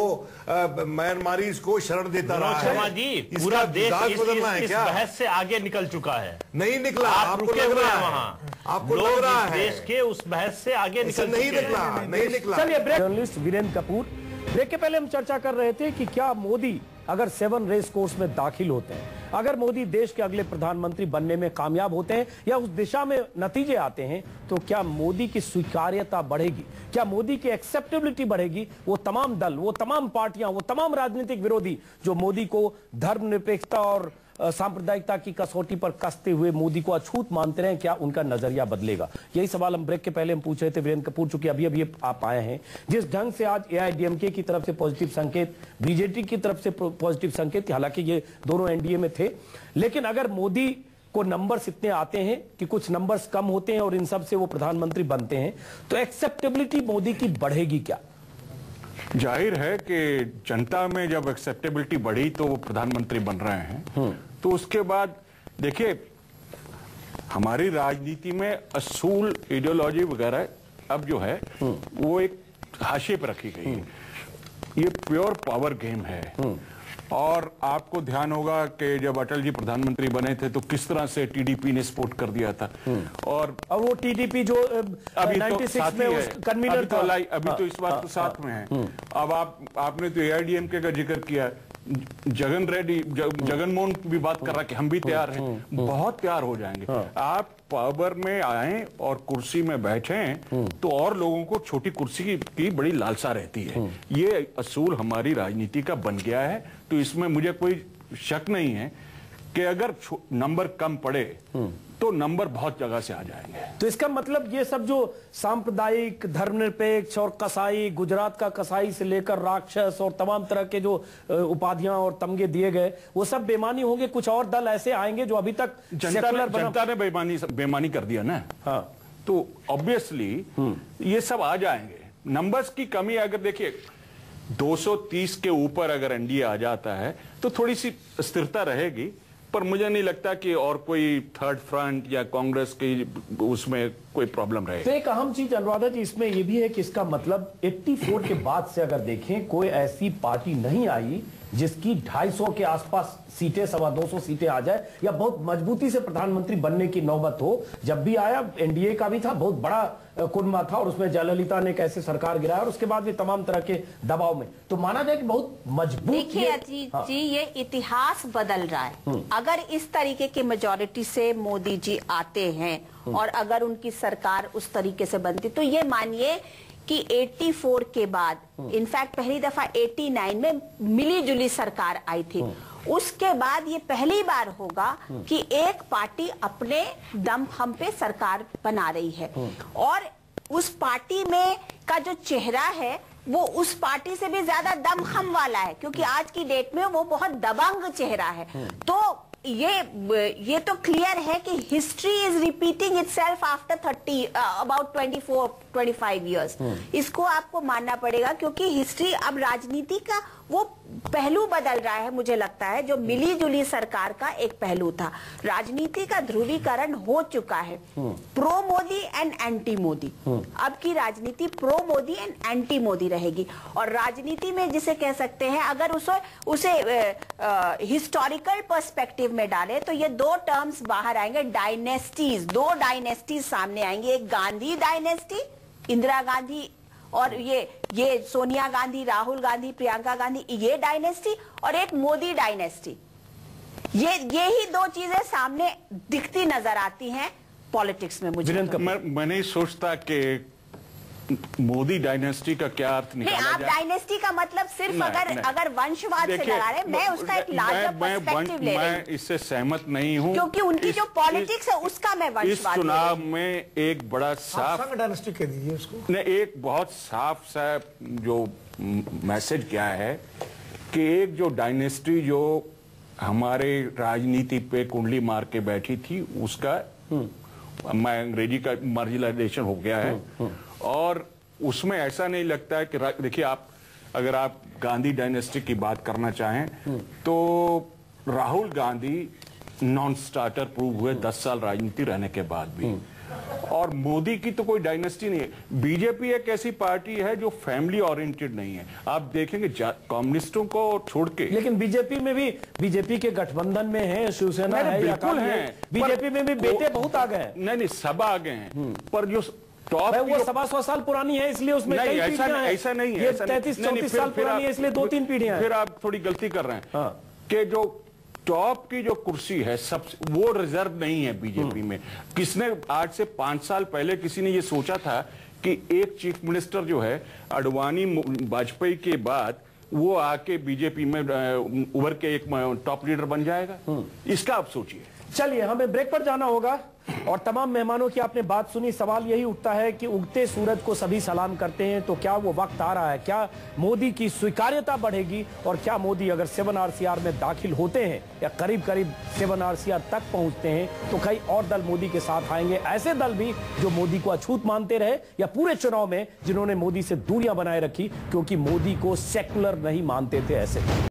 म्यांमारीज को शरण देता रहा है। शर्मा जी, पूरा देश इस बहस से आगे निकल चुका है। नहीं निकला, आप रुके हुए हैं वहां, आपको लग रहा है देश के उस बहस से आगे नहीं निकला। चलिए break. Journalist Virendra Kapoor, break के पहले हम चर्चा कर रहे थे कि क्या मोदी अगर 7 रेस कोर्स में दाखिल होते हैं, अगर मोदी देश के अगले प्रधानमंत्री बनने में कामयाब होते हैं या उस दिशा में नतीजे आते हैं, तो क्या मोदी की स्वीकार्यता बढ़ेगी, क्या मोदी की एक्सेप्टेबिलिटी बढ़ेगी? वो तमाम दल, वो तमाम पार्टियां, वो तमाम राजनीतिक विरोधी जो मोदी को धर्मनिरपेक्षता और सांप्रदायिकता की कसौटी पर कसते हुए मोदी को अछूत मानते रहे, क्या उनका नजरिया बदलेगा? यही सवाल हम ब्रेक के पहले हम पूछ रहे थे वीरेंद्र कपूर, चूंकि अभी आप आए हैं। जिस ढंग से आज एआईडीएमके की तरफ से पॉजिटिव संकेत, बीजेपी की तरफ से पॉजिटिव संकेत, हालांकि ये दोनों एनडीए में थे, लेकिन अगर मोदी को नंबर्स इतने आते हैं कि कुछ नंबर्स कम होते हैं और इन सब से वो प्रधानमंत्री बनते हैं, तो एक्सेप्टेबिलिटी मोदी की बढ़ेगी क्या? जाहिर है कि जनता में जब एक्सेप्टेबिलिटी बढ़ी तो वो प्रधानमंत्री बन रहे हैं, तो उसके बाद देखिए हमारी राजनीति में असूल आइडियोलॉजी वगैरह अब जो है वो एक हाशिए पर रखी गई है। ये प्योर पावर गेम है। और आपको ध्यान होगा कि जब अटल जी प्रधानमंत्री बने थे तो किस तरह से टीडीपी ने सपोर्ट कर दिया था। और अब वो टीडीपी जो अभी 96 में कन्वीनर था, अभी तो इस बात तो साथ में है। अब आपने तो एआईडीएमके का जिक्र किया, जगनमोहन की भी बात कर रहा कि हम भी तैयार हैं, बहुत तैयार हो जाएंगे। आप पावर में आए और कुर्सी में बैठे तो और लोगों को छोटी कुर्सी की बड़ी लालसा रहती है। ये असूल हमारी राजनीति का बन गया है। तो इसमें मुझे कोई शक नहीं है कि अगर नंबर कम पड़े तो नंबर बहुत जगह से आ जाएंगे। तो इसका मतलब ये सब जो सांप्रदायिक, धर्मनिरपेक्ष और कसाई, गुजरात का कसाई से लेकर राक्षस और तमाम तरह के जो उपाधियां और तमगे दिए गए, वो सब बेमानी होंगे। कुछ और दल ऐसे आएंगे जो अभी तक जनता ने बेमानी कर दिया ना। हाँ, तो ऑब्वियसली ये सब आ जाएंगे। नंबर्स की कमी अगर देखिए 230 के ऊपर अगर एनडीए आ जाता है तो थोड़ी सी स्थिरता रहेगी, पर मुझे नहीं लगता कि और कोई थर्ड फ्रंट या कांग्रेस की उसमें कोई प्रॉब्लम रहेगी। तो एक अहम चीज अनुराधा जी इसमें यह भी है कि इसका मतलब 84 के बाद से अगर देखें कोई ऐसी पार्टी नहीं आई जिसकी 250 के आसपास सीटें, 225 सीटें आ जाए या बहुत मजबूती से प्रधानमंत्री बनने की नौबत हो। जब भी आया एनडीए का भी था, बहुत बड़ा कुनबा था और उसमें जयललिता ने कैसे सरकार गिराया और उसके बाद भी तमाम तरह के दबाव में, तो माना जाए कि बहुत मजबूत। देखिए अजीत जी, ये इतिहास बदल रहा है। अगर इस तरीके की मेजॉरिटी से मोदी जी आते हैं और अगर उनकी सरकार उस तरीके से बनती, तो ये मानिए कि 84 के बाद, इनफैक्ट पहली दफा 89 में मिली जुली सरकार आई थी, उसके बाद ये पहली बार होगा कि एक पार्टी अपने दम खम पे सरकार बना रही है और उस पार्टी में का जो चेहरा है वो उस पार्टी से भी ज्यादा दमखम वाला है, क्योंकि आज की डेट में वो बहुत दबंग चेहरा है। तो ये तो क्लियर है कि history is repeating itself after about 24-25 years. इसको आपको मानना पड़ेगा, क्योंकि हिस्ट्री अब राजनीति का वो पहलू बदल रहा है। मुझे लगता है जो मिली जुली सरकार का एक पहलू था, राजनीति का ध्रुवीकरण हो चुका है, pro Modi and anti Modi. अब की राजनीति pro Modi and anti Modi रहेगी। और राजनीति में जिसे कह सकते हैं, अगर उसे हिस्टोरिकल पर्सपेक्टिव में डाले तो ये दो टर्म्स बाहर आएंगे, डायनेस्टीज। दो डायनेस्टीज सामने आएंगी, एक गांधी डायनेस्टी, इंदिरा गांधी और ये सोनिया गांधी, राहुल गांधी, प्रियंका गांधी, ये डायनेस्टी, और एक मोदी डायनेस्टी। ये ही दो चीजें सामने दिखती नजर आती हैं पॉलिटिक्स में। मुझे मैं नहीं सोचता कि मोदी डायनेस्टी का क्या अर्थ निकाला जाए। आप डायनेस्टी का मतलब सिर्फ अगर वंशवाद से लगा रहे, मैं उसका एक लार्जर पर्सपेक्टिव ले रही हूं। मैं इससे सहमत नहीं हूं, क्योंकि उनकी जो पॉलिटिक्स है उसका मैं वंशवाद। इस चुनाव में एक बड़ा साफ डायनेस्टी कह दीजिए उसको, ने एक बहुत साफ सा जो मैसेज क्या है कि एक जो डायनेस्टी जो हमारे राजनीति पे कुंडली मार के बैठी थी, उसका मैं अंग्रेजी का मार्जिनलाइजेशन हो गया है। और उसमें ऐसा नहीं लगता है कि देखिए, अगर आप गांधी डायनेस्टी की बात करना चाहें तो Rahul Gandhi non starter prove हुए 10 साल राजनीति रहने के बाद भी। और मोदी की तो कोई डायनेस्टी नहीं है। बीजेपी एक ऐसी पार्टी है जो फैमिली ओरिएंटेड नहीं है। आप देखेंगे कम्युनिस्टों को छोड़ के, लेकिन बीजेपी में भी, बीजेपी के गठबंधन में है, शिवसेना है, बिल्कुल है, बीजेपी में भी बेटे बहुत आ गए। नहीं, सब आ गए हैं, पर जो टॉप वो 125 साल पुरानी है, इसलिए उसमें कई पीढ़ियां हैं। ऐसा नहीं है, 33-34 साल पुरानी है, इसलिए 2-3 पीढ़ियां हैं। फिर आप थोड़ी गलती कर रहे हैं कि जो टॉप की जो कुर्सी है सब वो रिजर्व नहीं है बीजेपी में। किसने आज से 5 साल पहले किसी ने ये सोचा था कि एक चीफ मिनिस्टर जो है अडवाणी वाजपेयी के बाद वो आके बीजेपी में उभर के एक टॉप लीडर बन जाएगा? इसका आप सोचिए। चलिए, हमें ब्रेक पर जाना होगा। और तमाम मेहमानों की आपने बात सुनी। सवाल यही उठता है कि उगते सूरज को सभी सलाम करते हैं, तो क्या वो वक्त आ रहा है, क्या मोदी की स्वीकार्यता बढ़ेगी और क्या मोदी अगर 7 RCR में दाखिल होते हैं या करीब करीब 7 RCR तक पहुंचते हैं तो कई और दल मोदी के साथ आएंगे, ऐसे दल भी जो मोदी को अछूत मानते रहे या पूरे चुनाव में जिन्होंने मोदी से दूरियां बनाए रखी क्योंकि मोदी को सेकुलर नहीं मानते थे। ऐसे